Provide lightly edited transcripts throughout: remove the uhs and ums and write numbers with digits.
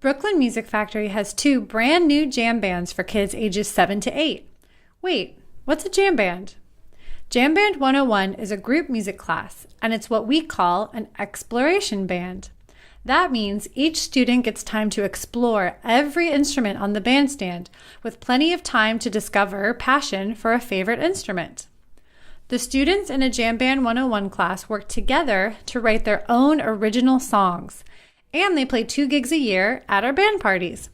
Brooklyn Music Factory has two brand new jam bands for kids ages 7 to 8. Wait, what's a jam band? Jam Band 101 is a group music class, and it's what we call an exploration band. That means each student gets time to explore every instrument on the bandstand, with plenty of time to discover passion for a favorite instrument. The students in a Jam Band 101 class work together to write their own original songs, and they play 2 gigs a year at our band parties.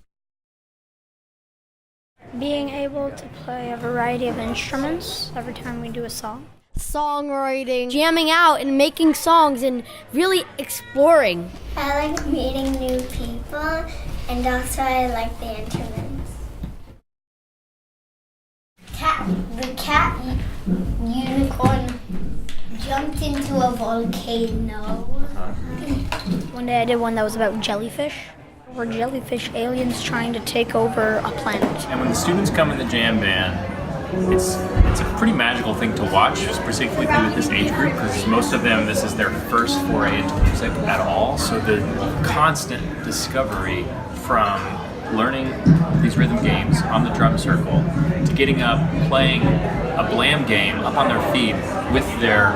Being able to play a variety of instruments every time we do a song. Songwriting, jamming out and making songs and really exploring. I like meeting new people, and also I like the instruments. The cat unicorn jumped into a volcano. One day I did one that was about jellyfish. Were jellyfish aliens trying to take over a planet? And when the students come in the jam band, it's a pretty magical thing to watch, particularly with this age group, because most of them, this is their first foray into music at all. So the constant discovery from learning these rhythm games on the drum circle to getting up, playing a blam game up on their feet with their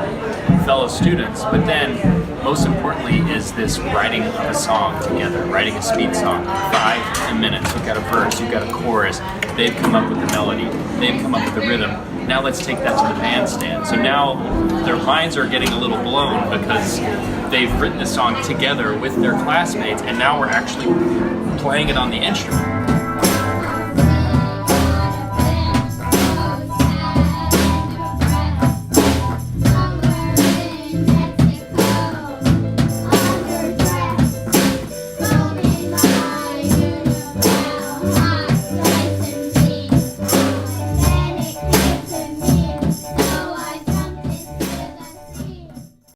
fellow students, but then most importantly is this writing of a song together, writing a speed song, 5 minutes. You've got a verse, you've got a chorus, they've come up with the melody, they've come up with the rhythm. Now let's take that to the bandstand. So now their minds are getting a little blown because they've written this song together with their classmates, and now we're actually playing it on the instrument.